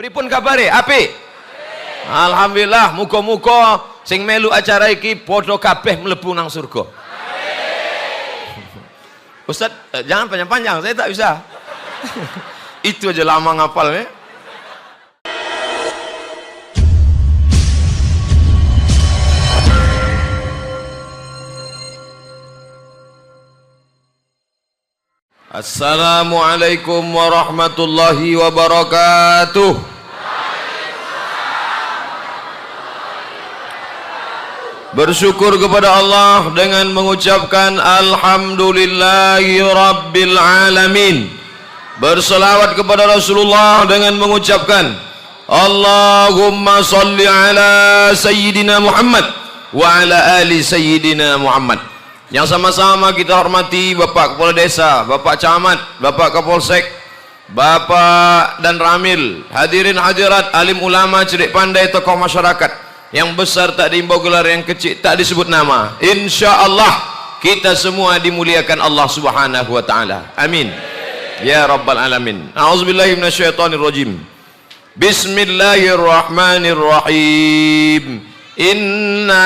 Pripun kabare? Apik. Alhamdulillah, muga-muga sing melu acara iki padha kabeh mlebu nang surga. Ustaz, jangan panjang-panjang, saya tak bisa. Itu aja lama ngapalnya. Assalamualaikum warahmatullahi wabarakatuh. Bersyukur kepada Allah dengan mengucapkan Alhamdulillahi Rabbil Alamin. Berselawat kepada Rasulullah dengan mengucapkan Allahumma salli ala Sayyidina Muhammad wa ala ali Sayyidina Muhammad. Yang sama-sama kita hormati Bapak Kepala Desa, Bapak Camat, Bapak Kapolsek, Bapak dan Ramil, hadirin hadirat, alim ulama, cerdik pandai, tokoh masyarakat. Yang besar tak diimbau gelar, yang kecil tak disebut nama. Insya Allah kita semua dimuliakan Allah Subhanahu wa Ta'ala. Amin ya Rabbal Alamin. A'udzubillahi minasyaitonirrajim. Bismillahirrahmanirrahim. Inna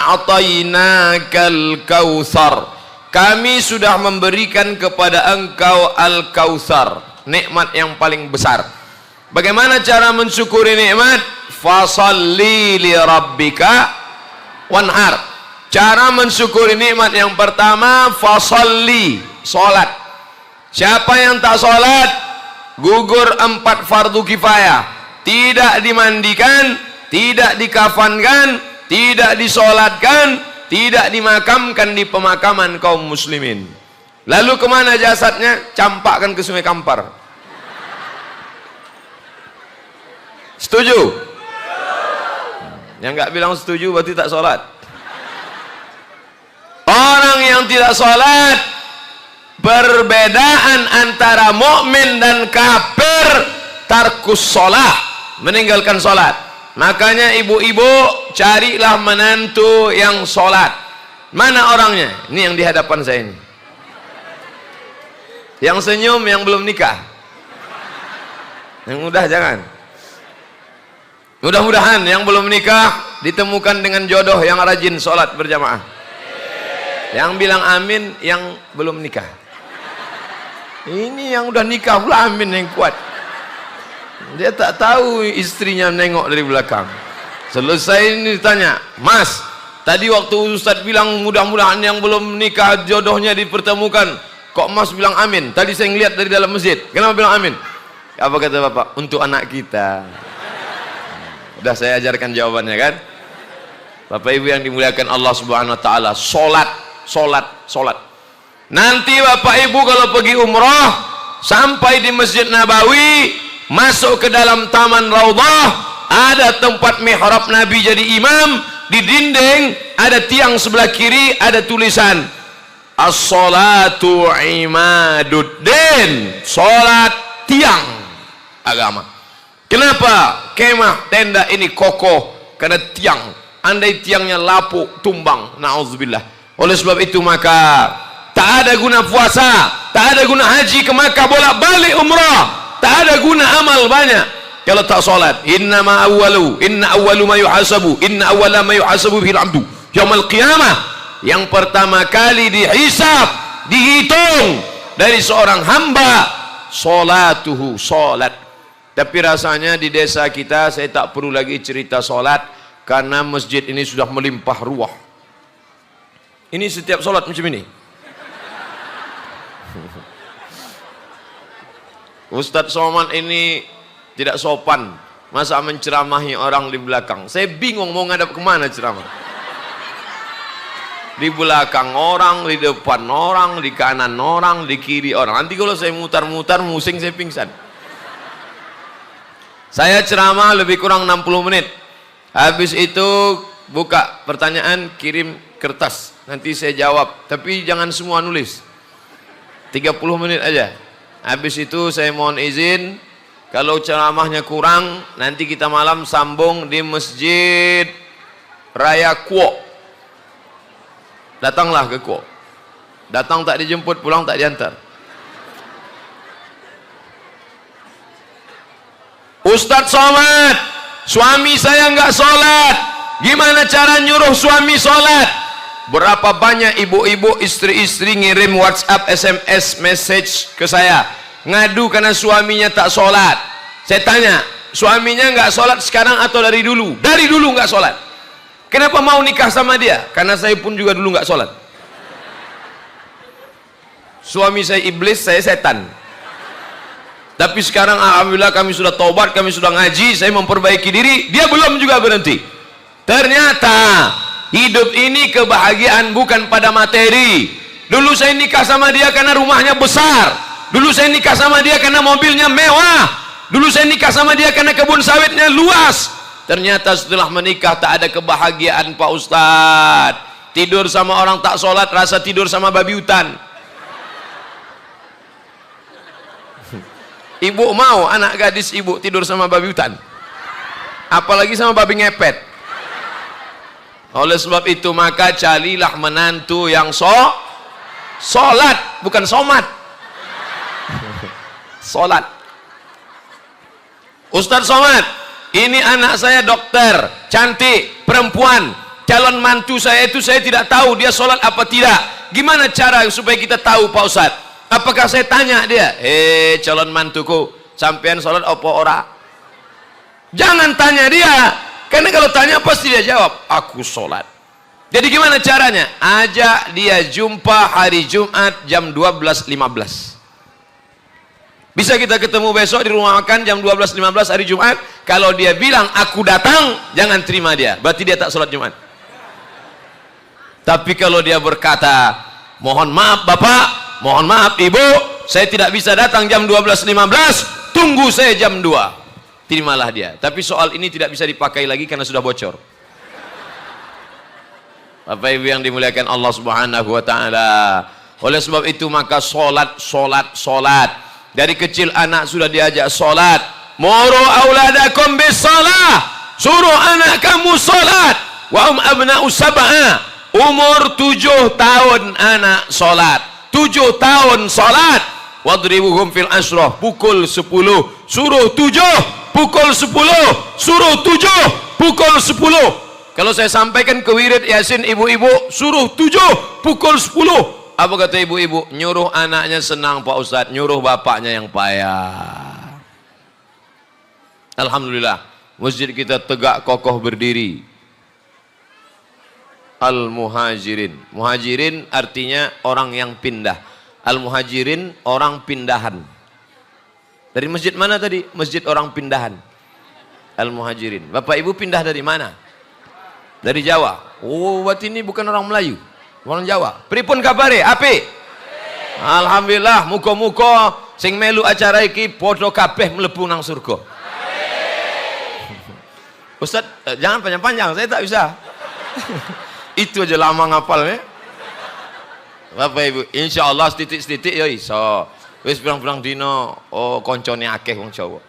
a'tainakal kautsar. Kami sudah memberikan kepada engkau al-kautsar, nikmat yang paling besar. Bagaimana cara mensyukuri nikmat? Fasalli li rabbika wanhar. Cara mensyukuri nikmat yang pertama, fasalli, salat. Siapa yang tak salat, gugur 4 fardu kifayah. Tidak dimandikan, tidak dikafankan, tidak disolatkan, tidak dimakamkan di pemakaman kaum muslimin. Lalu kemana jasadnya? Campakkan ke Sungai Kampar. Setuju? Yang nggak bilang setuju berarti tak sholat. Orang yang tidak sholat, perbedaan antara mukmin dan kafir, tarkus sholat, meninggalkan sholat. Makanya ibu-ibu carilah menantu yang sholat. Mana orangnya? Ini yang di hadapan saya ini. Yang senyum, yang belum nikah. Yang mudah jangan. Mudah-mudahan yang belum nikah ditemukan dengan jodoh yang rajin sholat berjamaah. Yang bilang amin yang belum nikah. Ini yang udah nikah pula amin yang kuat. Dia tak tahu istrinya nengok dari belakang. Selesai ini ditanya, Mas, tadi waktu Ustaz bilang mudah-mudahan yang belum nikah jodohnya dipertemukan, kok Mas bilang amin? Tadi saya ngeliat dari dalam masjid. Kenapa bilang amin? Apa kata Bapak? Untuk anak kita. Udah saya ajarkan jawabannya kan? Bapak Ibu yang dimuliakan Allah Subhanahu wa Ta'ala, sholat, sholat, sholat. Nanti Bapak Ibu kalau pergi umrah, sampai di Masjid Nabawi, masuk ke dalam taman Raudhah, ada tempat mihrab Nabi jadi imam. Di dinding ada tiang sebelah kiri, ada tulisan as-salatu imaduddin, salat tiang agama. Kenapa kemah tenda ini kokoh? Karena tiang. Andai tiangnya lapuk, tumbang, na'udzubillah. Oleh sebab itu maka tak ada guna puasa, tak ada guna haji ke Makkah bolak-balik umrah, tak ada guna amal banyak kalau tak salat. Inna awwalu ma yuhasabu, inna awwala ma yuhasabu bil abdu yaumil qiyamah. Yang pertama kali dihisab, dihitung dari seorang hamba, salatuhu, salat. Tapi rasanya di desa kita saya tak perlu lagi cerita salat karena masjid ini sudah melimpah ruah. Ini setiap salat macam ini. Ustadz Somad ini tidak sopan, masa menceramahi orang di belakang. Saya bingung mau ngadap kemana ceramah. Di belakang orang, di depan orang, di kanan orang, di kiri orang. Nanti kalau saya mutar-mutar musing saya pingsan. Saya ceramah lebih kurang 60 menit. Habis itu buka pertanyaan, kirim kertas. Nanti saya jawab, tapi jangan semua nulis. 30 menit aja. Habis itu saya mohon izin, kalau ceramahnya kurang, nanti kita malam sambung di Masjid Raya Kuok. Datanglah ke Kuok. Datang tak dijemput, pulang tak diantar. Ustadz Somad, suami saya nggak sholat, gimana cara nyuruh suami sholat? Berapa banyak ibu-ibu, istri-istri ngirim WhatsApp, SMS, message ke saya, ngadu karena suaminya tak sholat. Saya tanya, suaminya nggak sholat sekarang atau dari dulu? Dari dulu nggak sholat. Kenapa mau nikah sama dia? Karena saya pun juga dulu nggak sholat. Suami saya iblis, saya setan. Tapi sekarang alhamdulillah kami sudah taubat, kami sudah ngaji, saya memperbaiki diri, dia belum juga berhenti. Ternyata hidup ini kebahagiaan bukan pada materi. Dulu saya nikah sama dia karena rumahnya besar, dulu saya nikah sama dia karena mobilnya mewah, dulu saya nikah sama dia karena kebun sawitnya luas. Ternyata setelah menikah tak ada kebahagiaan Pak Ustadz. Tidur sama orang tak sholat rasa tidur sama babi hutan. Ibu mau anak gadis ibu tidur sama babi hutan, apalagi sama babi ngepet. Oleh sebab itu maka carilah menantu yang sholat, bukan somat. Sholat. Ustadz Somad, ini anak saya dokter, cantik, perempuan, calon mantu saya itu saya tidak tahu dia sholat apa tidak. Gimana cara supaya kita tahu Pak Ustadz? Apakah saya tanya dia, calon mantuku, sampean sholat apa ora? Jangan tanya dia, karena kalau tanya pasti dia jawab, aku sholat. Jadi gimana caranya? Ajak dia jumpa hari Jumat jam 12.15. Bisa kita ketemu besok di rumah makan jam 12.15 hari Jumat. Kalau dia bilang aku datang, jangan terima dia, berarti dia tak sholat Jumat. Tapi kalau dia berkata, mohon maaf Bapak, mohon maaf Ibu, saya tidak bisa datang jam 12.15, tunggu saya jam 2, terimalah dia. Tapi soal ini tidak bisa dipakai lagi karena sudah bocor. Bapak Ibu yang dimuliakan Allah Subhanahu wa taala. Oleh sebab itu maka sholat. Dari kecil anak sudah diajak sholat. Muru auladakum bis shalah, suruh anak kamu sholat. Wa abna'u sab'a, umur 7 tahun anak sholat, 7 tahun sholat. Wadribuhum fil ashrah, pukul 10, suruh 7, pukul 10, suruh 7, pukul 10. Kalau saya sampaikan ke wirid Yasin ibu-ibu, suruh 7, pukul 10. Apa kata ibu-ibu? Nyuruh anaknya senang Pak Ustadz, nyuruh bapaknya yang payah. Alhamdulillah, masjid kita tegak kokoh berdiri. Al-muhajirin, muhajirin artinya orang yang pindah. Al-muhajirin orang pindahan. Dari masjid mana tadi? Masjid orang pindahan. Al-muhajirin. Bapak ibu pindah dari mana? Dari Jawa. Oh, berarti ini bukan orang Melayu, orang Jawa. Pripun kabare? Apik? Alhamdulillah, muga-muga sing melu acara iki padha kabeh mlebu nang surga. Ustaz, jangan panjang-panjang, saya tak bisa. Itu aja lama ngapalnya. Bapak Ibu, insyaallah setitik-setitik ya iso. Wis pirang-pirang dino koncone akeh wong Jawa.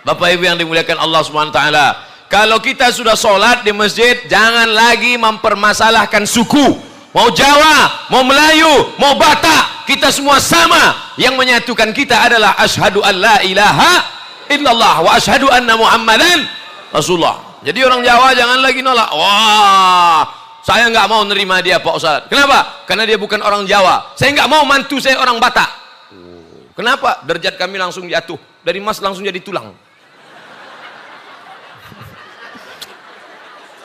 Bapak Ibu yang dimuliakan Allah Subhanahu wa taala, kalau kita sudah sholat di masjid, jangan lagi mempermasalahkan suku. Mau Jawa, mau Melayu, mau Batak, kita semua sama. Yang menyatukan kita adalah asyhadu an la ilaha illallah wa asyhadu anna Muhammadan Rasulullah. Jadi orang Jawa jangan lagi nolak. Wah, saya nggak mau nerima dia Pak Ustadz. Kenapa? Karena dia bukan orang Jawa. Saya nggak mau mantu saya orang Batak. Kenapa? Derajat kami langsung jatuh. Dari emas langsung jadi tulang.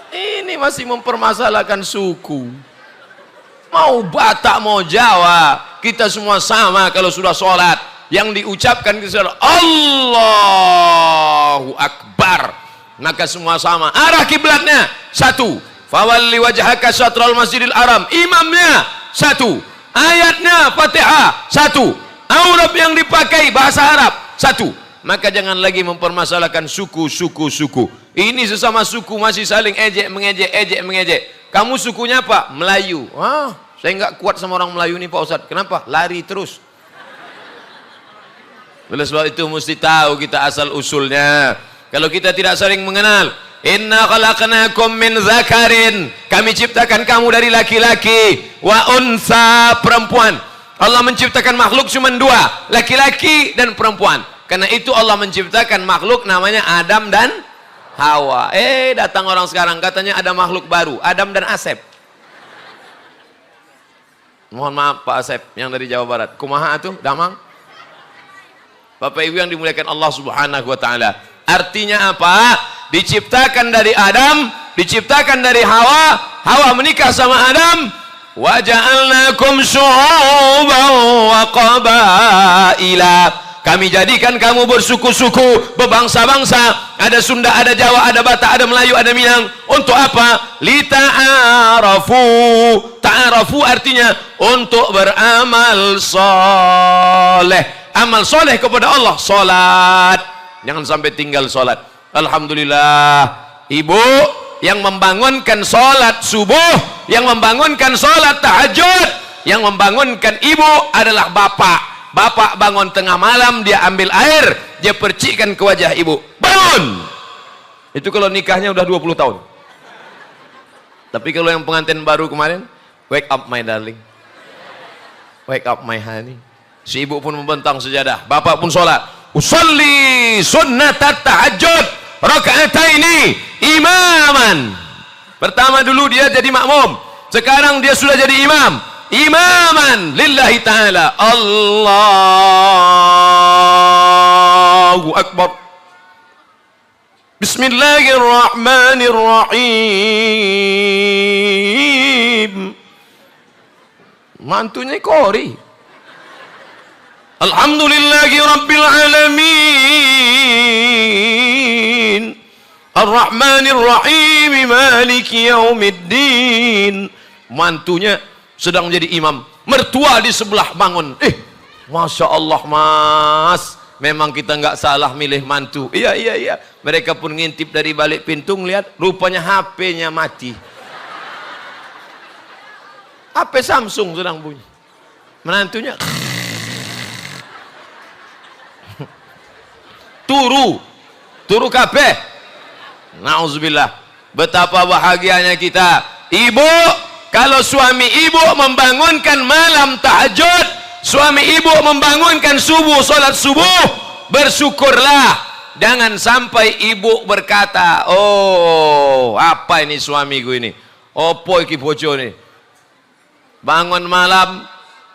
Ini masih mempermasalahkan suku. Mau Batak, mau Jawa, kita semua sama kalau sudah sholat. Yang diucapkan kita adalah Allahu Akbar. Maka semua sama. Arah kiblatnya satu. Fawalli wajhaka syatral masjidil haram. Imamnya satu. Ayatnya Fatihah satu. Aurab yang dipakai bahasa Arab satu. Maka jangan lagi mempermasalahkan suku. Ini sesama suku masih saling ejek mengejek. Kamu sukunya apa? Melayu. Wah, saya nggak kuat sama orang Melayu nih Pak Ustadz. Kenapa? Lari terus. Oleh sebab itu mesti tahu kita asal usulnya. Kalau kita tidak saling mengenal, inna khalaqnakum min zakarin, kami ciptakan kamu dari laki-laki, wa unsa, perempuan. Allah menciptakan makhluk cuma dua, laki-laki dan perempuan. Karena itu Allah menciptakan makhluk namanya Adam dan Hawa. Datang orang sekarang katanya ada makhluk baru, Adam dan Asep. Mohon maaf Pak Asep yang dari Jawa Barat. Kumaha tuh, Damang? Bapak Ibu yang dimuliakan Allah Subhanahu wa taala. Artinya apa? Diciptakan dari Adam, diciptakan dari Hawa, Hawa menikah sama Adam. Wa ja'alnakum syu'uban wa qabaila. Kami jadikan kamu bersuku-suku, berbangsa-bangsa. Ada Sunda, ada Jawa, ada Batak, ada Melayu, ada Minang. Untuk apa? Lita'arafu. Ta'arafu artinya untuk beramal soleh. Amal soleh kepada Allah, solat. Jangan sampai tinggal solat. Alhamdulillah, ibu yang membangunkan solat subuh, yang membangunkan solat tahajud, yang membangunkan ibu adalah bapak. Bapak bangun tengah malam, dia ambil air, dia percikkan ke wajah ibu. Bangun! Itu kalau nikahnya udah 20 tahun. Tapi kalau yang pengantin baru kemarin, wake up my darling. Wake up my honey. Si ibu pun membentang sejadah, bapak pun sholat. Usalli sunnatat tahajud rakaataini imaman. Pertama dulu dia jadi makmum, sekarang dia sudah jadi imam. Imaman lillahi ta'ala. Allahu Akbar. Bismillahirrahmanirrahim. Mantunya Kori. Alhamdulillahi rabbil alamin. Ar-Rahmanir-Rahim. Maliki yaumiddin. Mantunya sedang menjadi imam, mertua di sebelah bangun. Masya Allah mas, memang kita nggak salah milih mantu. Iya. Mereka pun ngintip dari balik pintu, ngeliat rupanya HP-nya mati. HP Samsung sedang bunyi. Menantunya turu kabeh. Nauzubillah. Betapa bahagianya kita. Ibu, kalau suami ibu membangunkan malam tahajud, suami ibu membangunkan subuh, salat subuh, bersyukurlah. Jangan sampai ibu berkata, oh apa ini suamiku ini, opo iki bojo ini, bangun malam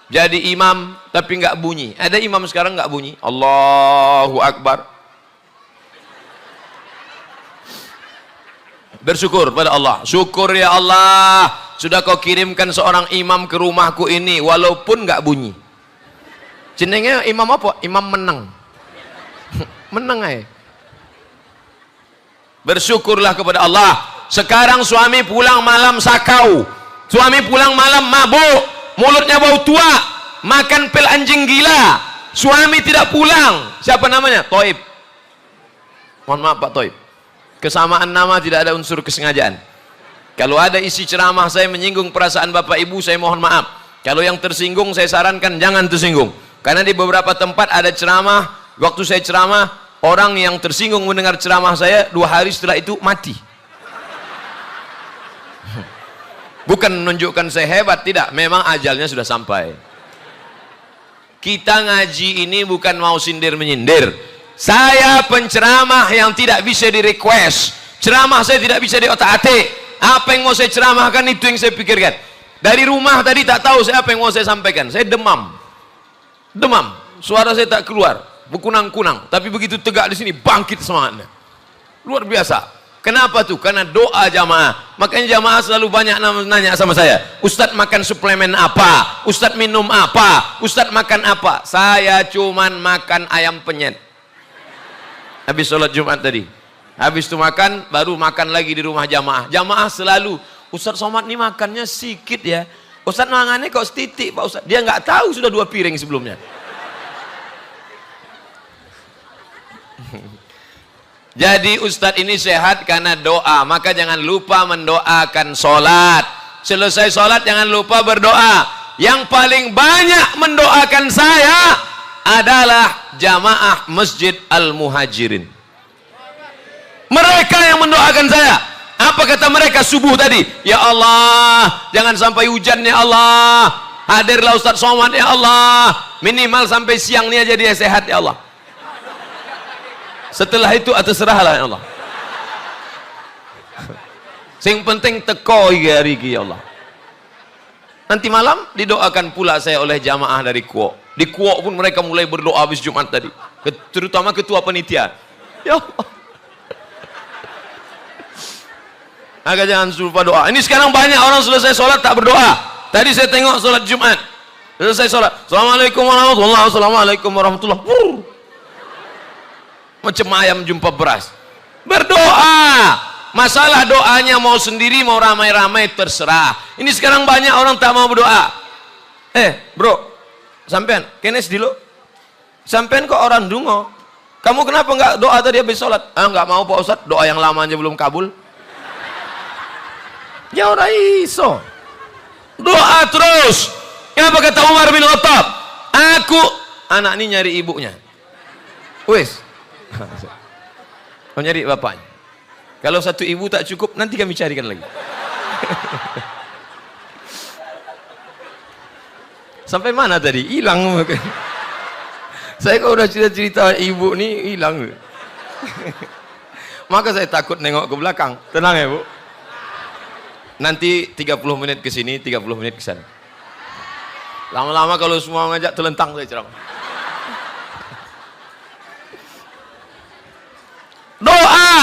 jadi imam tapi nggak bunyi. Ada imam sekarang nggak bunyi. Allahu Akbar. Bersyukur pada Allah. Syukur ya Allah, sudah kau kirimkan seorang imam ke rumahku ini walaupun nggak bunyi. Jenenge imam apa? Imam menang. Menang aja. Bersyukurlah kepada Allah. Sekarang suami pulang malam sakau, suami pulang malam mabuk, mulutnya bau tua, makan pil anjing gila. Suami tidak pulang. Siapa namanya? Toib. Mohon maaf Pak Toib, kesamaan nama tidak ada unsur kesengajaan. Kalau ada isi ceramah saya menyinggung perasaan bapak ibu, saya mohon maaf. Kalau yang tersinggung saya sarankan jangan tersinggung. Karena di beberapa tempat ada ceramah, waktu saya ceramah, orang yang tersinggung mendengar ceramah saya 2 hari setelah itu mati. Bukan menunjukkan saya hebat, tidak, memang ajalnya sudah sampai. Kita ngaji ini bukan mau sindir menyindir. Saya penceramah yang tidak bisa di request. Ceramah saya tidak bisa di otak-atik. Apa yang mau saya ceramahkan itu yang saya pikirkan. Dari rumah tadi tak tahu saya apa yang mau saya sampaikan. Saya demam, suara saya tak keluar, berkunang-kunang. Tapi begitu tegak di sini bangkit semangatnya, luar biasa. Kenapa tuh? Karena doa jamaah. Makanya jamaah selalu banyak nanya sama saya, Ustadz makan suplemen apa? Ustadz minum apa? Ustadz makan apa? Saya cuman makan ayam penyet. Habis sholat Jumat tadi, habis itu makan, baru makan lagi di rumah jamaah. Jamaah selalu, Ustadz Somad ini makannya sedikit ya, Ustadz mangannya kok setitik Pak Ustadz. Dia nggak tahu sudah 2 piring sebelumnya. Jadi Ustadz ini sehat karena doa. Maka jangan lupa mendoakan sholat. Selesai sholat jangan lupa berdoa. Yang paling banyak mendoakan saya adalah jamaah Masjid Al-Muhajirin. Mereka yang mendoakan saya. Apa kata mereka subuh tadi? Ya Allah, jangan sampai hujan ya Allah. Hadirlah Ustadz Somad ya Allah. Minimal sampai siang ini aja dia sehat ya Allah. Setelah itu terserahlah ya Allah. Sing penting teko hari ini ya Allah. Nanti malam didoakan pula saya oleh jamaah dari Kuok. Di Kuok pun mereka mulai berdoa habis Jumat tadi. Terutama ketua panitia. Ya Allah. Maka jangan lupa doa. Ini sekarang banyak orang selesai sholat tak berdoa. Tadi saya tengok sholat Jumat. Selesai sholat. Assalamualaikum warahmatullahi wabarakatuh. Assalamualaikum warahmatullahi wabarakatuh. Macam ayam jumpa beras. Berdoa. Masalah doanya mau sendiri mau ramai-ramai terserah. Ini sekarang banyak orang tak mau berdoa. Bro, sampean kenes dulu. Sampean kok orang dungo. Kamu kenapa enggak doa tadi habis sholat? Enggak mau Pak Ustaz, doa yang lamanya belum kabul. Ya ora iso. Doa terus. Apa kata Umar bin Khattab? Anak ini nyari ibunya. Wes. Mau nyari bapaknya. Kalau satu ibu tak cukup, nanti kami carikan lagi. Sampai mana tadi? Hilang. Saya kalau udah cerita ibu nih hilang. Maka saya takut nengok ke belakang. Tenang ya Bu. Nanti 30 menit ke sini, 30 menit ke sana. Lama-lama kalau semua ngajak telentang saya ceramah. Doa.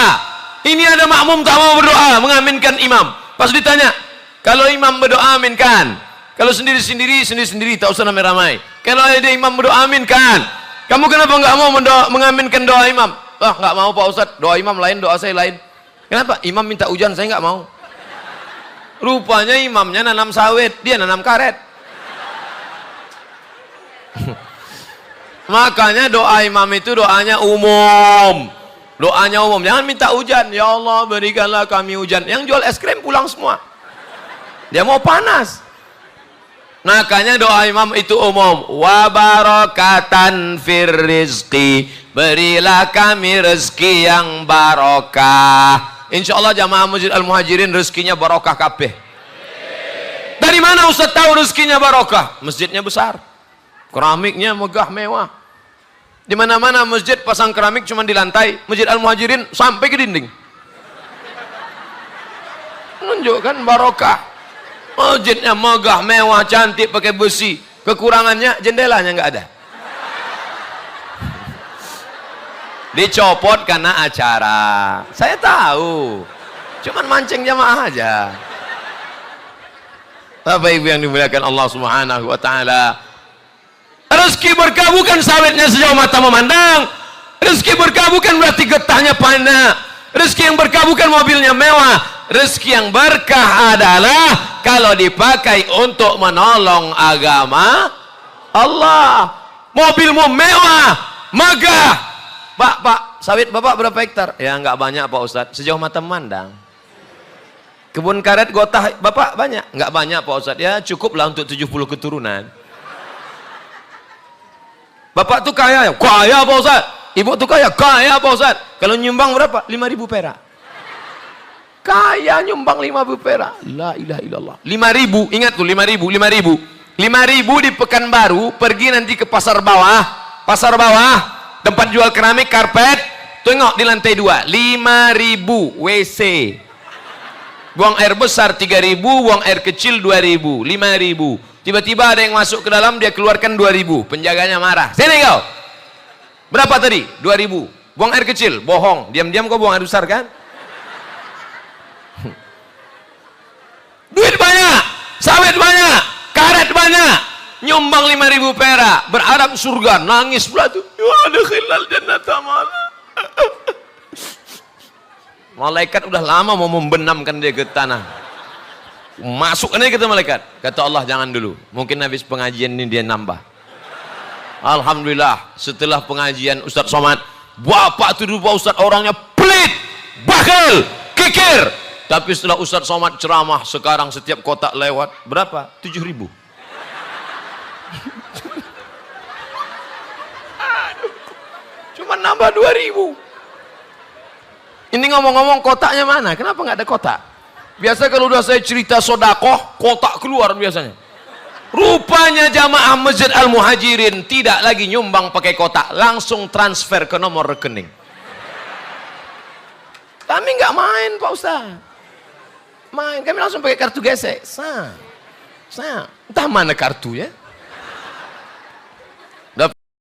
Ini ada makmum tak mau berdoa, mengaminkan imam. Pas ditanya, kalau imam berdoa aminkan. Kalau sendiri-sendiri, sendiri-sendiri, tak usah ramai-ramai. Kalau ada imam berdoa aminkan. Kamu kenapa nggak mau mengaminkan doa imam? Nggak mau Pak Ustadz, doa imam lain, doa saya lain. Kenapa? Imam minta hujan, saya nggak mau. Rupanya imamnya nanam sawit, dia nanam karet. Makanya doa imam itu doanya umum. Doanya umum, jangan minta hujan. Ya Allah berikanlah kami hujan. Yang jual es krim pulang semua. Dia mau panas. Makanya doa imam itu umum. Wa barakatan fir rizqi. Berilah kami rezeki yang barokah. Insya Allah jamaah Masjid Al-Muhajirin rezekinya barokah kabeh. Dari mana Ustaz tahu rezekinya barokah? Masjidnya besar. Keramiknya megah mewah. Di mana-mana masjid pasang keramik cuma di lantai. Masjid Al-Muhajirin sampai ke dinding. Menunjukkan barokah. Masjidnya megah, mewah, cantik, pakai besi. Kekurangannya jendelanya nggak ada. Dicopot karena acara. Saya tahu. Cuman mancing jamaah aja. Bapak Ibu yang dimuliakan Allah Subhanahu wa taala. Rezeki berkah bukan sawitnya sejauh mata memandang. Rezeki berkah bukan berarti getahnya panjang. Rezeki yang berkah bukan mobilnya mewah. Rezeki yang berkah adalah kalau dipakai untuk menolong agama Allah. Mobilmu mewah, megah. Pak, sawit Bapak berapa hektar? Ya nggak banyak Pak Ustadz, sejauh mata memandang. Kebun karet gotah Bapak banyak? Nggak banyak Pak Ustadz. Ya cukuplah untuk 70 keturunan. Bapak tuh kaya Pak Ustaz. Ibu tuh kaya Pak Ustaz. Kalau nyumbang berapa? 5.000 perak. Kaya nyumbang 5.000 perak. La ilaha illallah. 5.000, ingat tuh 5.000. 5.000 di Pekanbaru, pergi nanti ke pasar bawah, tempat jual keramik, karpet, tengok di lantai 2, 5.000 WC. Buang air besar 3.000, buang air kecil 2.000, 5.000. Tiba-tiba ada yang masuk ke dalam, dia keluarkan 2.000. Penjaganya marah. Sini kau. Berapa tadi? 2.000. Buang air kecil. Bohong. Diam-diam kau buang air besar kan? Duit banyak. Sawit banyak. Karet banyak. Nyumbang 5.000 perak. Berharap surga. Nangis pula tuh. Ya adkhilal jannata ma'ana. Malaikat udah lama mau membenamkan dia ke tanah. Masuk ini kata malaikat. Kata Allah jangan dulu. Mungkin habis pengajian ini dia nambah. Alhamdulillah setelah pengajian Ustadz Somad, Bapak tuh Pak Ustadz orangnya pelit, bakal, kikir. Tapi setelah Ustadz Somad ceramah, sekarang setiap kotak lewat berapa? 7.000. Cuma nambah 2.000. Ini ngomong-ngomong kotaknya mana? Kenapa nggak ada kotak? Biasa kalau udah saya cerita sodakoh, kotak keluar biasanya. Rupanya jamaah Masjid Al-Muhajirin tidak lagi nyumbang pakai kotak, langsung transfer ke nomor rekening. Kami nggak main Pak Ustaz. Main, kami langsung pakai kartu gesek. Entah mana kartunya.